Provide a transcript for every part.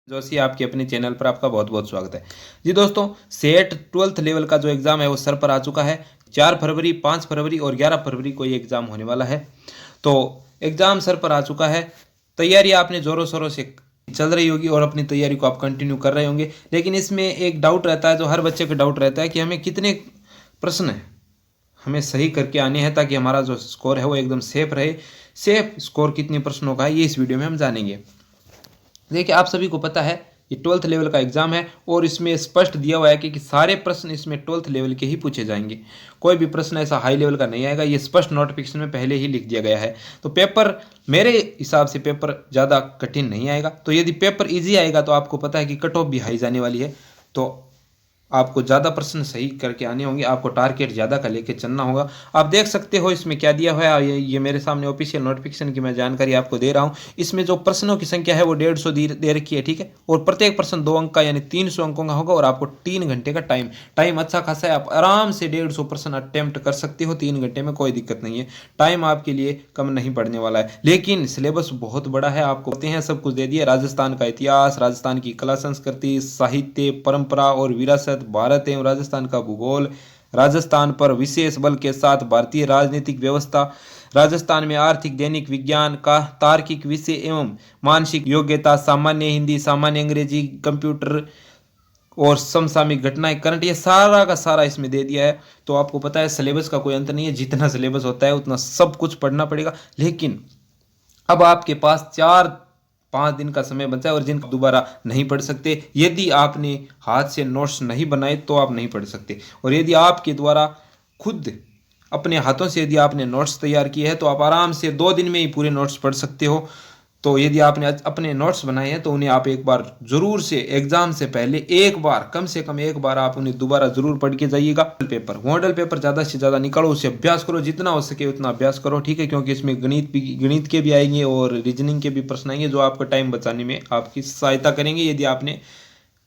जोशी आपके अपने चैनल पर आपका बहुत बहुत स्वागत है। जी दोस्तों, सेट 12th लेवल का जो एग्ज़ाम है वो सर पर आ चुका है। 4 फरवरी, 5 फरवरी और 11 फरवरी को ये एग्ज़ाम होने वाला है। तो एग्ज़ाम सर पर आ चुका है। तैयारी आपने ज़ोरों शोरों से चल रही होगी और अपनी तैयारी को आप कंटिन्यू कर रहे होंगे। लेकिन इसमें एक डाउट रहता है, जो हर बच्चे का डाउट रहता है कि हमें कितने प्रश्न हैं हमें सही करके आने हैं ताकि हमारा जो स्कोर है वो एकदम सेफ रहे। सेफ स्कोर कितने प्रश्नों का है ये इस वीडियो में हम जानेंगे। देखिए, आप सभी को पता है ये 12th लेवल का एग्जाम है और इसमें स्पष्ट दिया हुआ है कि सारे प्रश्न इसमें 12th लेवल के ही पूछे जाएंगे। कोई भी प्रश्न ऐसा हाई लेवल का नहीं आएगा, ये स्पष्ट नोटिफिकेशन में पहले ही लिख दिया गया है। तो पेपर मेरे हिसाब से पेपर ज़्यादा कठिन नहीं आएगा। तो यदि पेपर ईजी आएगा तो आपको पता है कि कट ऑफ भी हाई जाने वाली है। तो आपको ज़्यादा प्रश्न सही करके आने होंगे, आपको टारगेट ज़्यादा का लेके चलना होगा। आप देख सकते हो इसमें क्या दिया हुआ है। ये मेरे सामने ऑफिशियल नोटिफिकेशन की मैं जानकारी आपको दे रहा हूँ। इसमें जो प्रश्नों की संख्या है वो 150 दे रखी है, ठीक है। और प्रत्येक प्रश्न 2 अंक का यानी 300 अंकों का होगा और आपको 3 घंटे का टाइम अच्छा खासा है। आप आराम से 150 प्रश्न अटेम्प्ट कर सकते हो 3 घंटे में, कोई दिक्कत नहीं है। टाइम आपके लिए कम नहीं पड़ने वाला है। लेकिन सिलेबस बहुत बड़ा है, आपको पता है सब कुछ दे दिया। राजस्थान का इतिहास, राजस्थान की कला संस्कृति, साहित्य, परंपरा और विरासत, भारत एवं राजस्थान का भूगोल, राजस्थान पर विशेष बल के साथ भारतीय राजनीतिक व्यवस्था, राजस्थान में आर्थिक दैनिक विज्ञान का तार्किक विषय एवं मानसिक योग्यता, सामान्य हिंदी, सामान्य अंग्रेजी, कंप्यूटर और समसामयिक घटनाएं, करंट, ये सारा का सारा इसमें दे दिया है। तो आपको पता है सिलेबस का कोई अंत नहीं है, जितना सिलेबस होता है उतना सब कुछ पढ़ना पड़ेगा। लेकिन अब आपके पास 4-5 दिन का समय बचा है और जिनको दोबारा नहीं पढ़ सकते। यदि आपने हाथ से नोट्स नहीं बनाए तो आप नहीं पढ़ सकते। और यदि आपके द्वारा खुद अपने हाथों से यदि आपने नोट्स तैयार किए हैं तो आप आराम से 2 दिन में ही पूरे नोट्स पढ़ सकते हो। तो यदि आपने अपने नोट्स बनाए हैं तो उन्हें आप एक बार जरूर से एग्जाम से पहले एक बार, कम से कम एक बार आप उन्हें दोबारा जरूर पढ़ के जाइएगा। मॉडल पेपर ज़्यादा से ज़्यादा निकालो, उससे अभ्यास करो, जितना हो सके उतना अभ्यास करो, ठीक है। क्योंकि इसमें गणित के भी आएंगे और रीजनिंग के भी प्रश्न आएंगे जो आपका टाइम बचाने में आपकी सहायता करेंगे। यदि आपने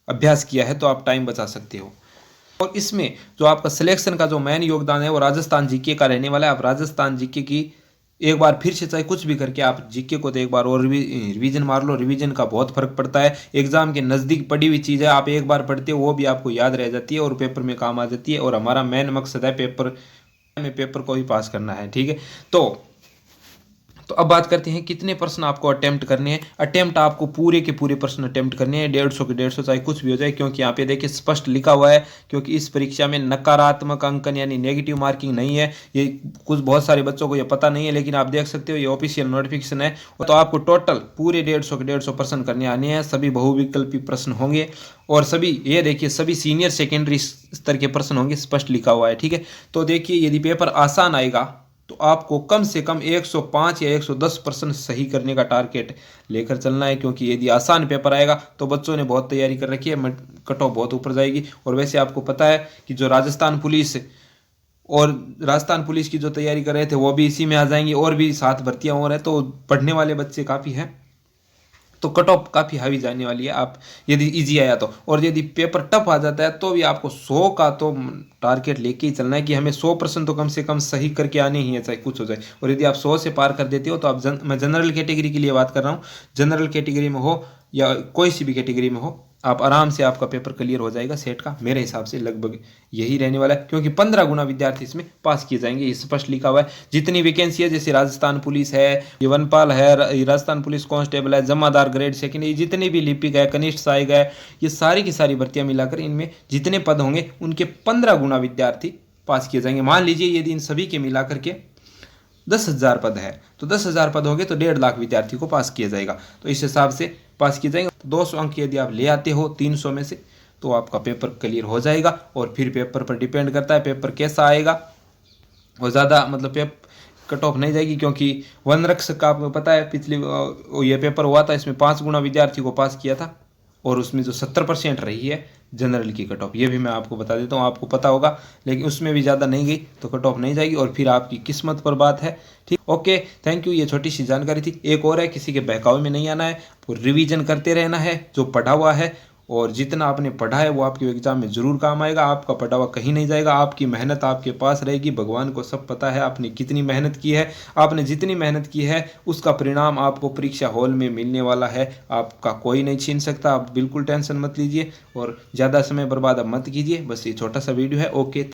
अभ्यास किया है तो आप टाइम बचा सकते हो। और इसमें जो आपका सिलेक्शन का जो मेन योगदान है वो राजस्थान जीके का रहने वाला है। आप राजस्थान जीके की एक बार फिर से चाहे कुछ भी करके आप जीके को तो एक बार और रिवीजन मार लो। रिवीजन का बहुत फर्क पड़ता है। एग्जाम के नज़दीक पड़ी हुई चीज़ है, आप एक बार पढ़ते हो वो भी आपको याद रह जाती है और पेपर में काम आ जाती है। और हमारा मेन मकसद है पेपर को ही पास करना है, ठीक है। तो अब बात करते हैं कितने प्रश्न आपको अटेम्प्ट करने हैं। अटेम्प्ट आपको पूरे के पूरे प्रश्न अटेम्प्ट करने हैं, 150 के 150, चाहे कुछ भी हो जाए। क्योंकि यहाँ पे देखिए स्पष्ट लिखा हुआ है, क्योंकि इस परीक्षा में नकारात्मक अंकन यानी नेगेटिव मार्किंग नहीं है। ये कुछ बहुत सारे बच्चों को ये पता नहीं है, लेकिन आप देख सकते हो ये ऑफिशियल नोटिफिकेशन है। तो आपको टोटल पूरे 150 के 150 प्रश्न करने आने हैं। सभी बहुविकल्पी प्रश्न होंगे और सभी ये देखिए सभी सीनियर सेकेंडरी स्तर के प्रश्न होंगे, स्पष्ट लिखा हुआ है, ठीक है। तो देखिए यदि पेपर आसान आएगा तो आपको कम से कम 105 या 110 प्रश्न सही करने का टारगेट लेकर चलना है। क्योंकि यदि आसान पेपर आएगा तो बच्चों ने बहुत तैयारी कर रखी है, कट ऑफ बहुत ऊपर जाएगी। और वैसे आपको पता है कि जो राजस्थान पुलिस की जो तैयारी कर रहे थे वो भी इसी में आ जाएंगी और भी 7 भर्तियां और हैं। तो पढ़ने वाले बच्चे काफ़ी हैं, तो कट ऑफ काफ़ी हावी जाने वाली है। आप यदि इजी आया तो, और यदि पेपर टफ आ जाता है तो भी आपको 100 का तो टारगेट लेके ही चलना है कि हमें 100% तो कम से कम सही करके आने ही है, चाहे कुछ हो जाए। और यदि आप 100 से पार कर देते हो तो आप मैं जनरल कैटेगरी के लिए बात कर रहा हूँ, जनरल कैटेगरी में हो या कोई सी भी कैटेगरी में हो, आप आराम से आपका पेपर क्लियर हो जाएगा सेट का। मेरे हिसाब से लगभग यही रहने वाला है, क्योंकि 15 गुना विद्यार्थी इसमें पास किए जाएंगे, ये स्पष्ट लिखा हुआ है। जितनी वैकेंसी है, जैसे राजस्थान पुलिस है, ये वनपाल है, राजस्थान पुलिस कांस्टेबल है, जमादार ग्रेड सेकेंड, ये जितने भी लिपिक है, कनिष्ठ सहायक है, ये सारी की सारी भर्तियां मिलाकर इनमें जितने पद होंगे उनके 15 गुना विद्यार्थी पास किए जाएंगे। मान लीजिए यदि इन सभी के मिलाकर के 10,000 पद है तो 10,000 पद होंगे तो 1.5 लाख विद्यार्थी को पास किया जाएगा। तो इस हिसाब से पास किए जाएंगे। 200 अंक यदि आप ले आते हो 300 में से तो आपका पेपर क्लियर हो जाएगा। और फिर पेपर पर डिपेंड करता है पेपर कैसा आएगा। और ज़्यादा मतलब कट ऑफ नहीं जाएगी, क्योंकि वन रक्षक का आपको पता है पिछले ये पेपर हुआ था, इसमें 5 गुना विद्यार्थी को पास किया था और उसमें जो 70% रही है जनरल की कट ऑफ, ये भी मैं आपको बता देता हूँ, आपको पता होगा। लेकिन उसमें भी ज़्यादा नहीं गई तो कट ऑफ नहीं जाएगी और फिर आपकी किस्मत पर बात है, ठीक। Okay, thank you. ये छोटी सी जानकारी थी। एक और है, किसी के बहकावे में नहीं आना है, रिवीजन करते रहना है जो पढ़ा हुआ है, और जितना आपने पढ़ा है वो आपके एग्जाम में ज़रूर काम आएगा। आपका पढ़ा हुआ कहीं नहीं जाएगा, आपकी मेहनत आपके पास रहेगी। भगवान को सब पता है आपने कितनी मेहनत की है। आपने जितनी मेहनत की है उसका परिणाम आपको परीक्षा हॉल में मिलने वाला है, आपका कोई नहीं छीन सकता। आप बिल्कुल टेंशन मत लीजिए और ज़्यादा समय बर्बाद अब मत कीजिए। बस ये छोटा सा वीडियो है। ओके।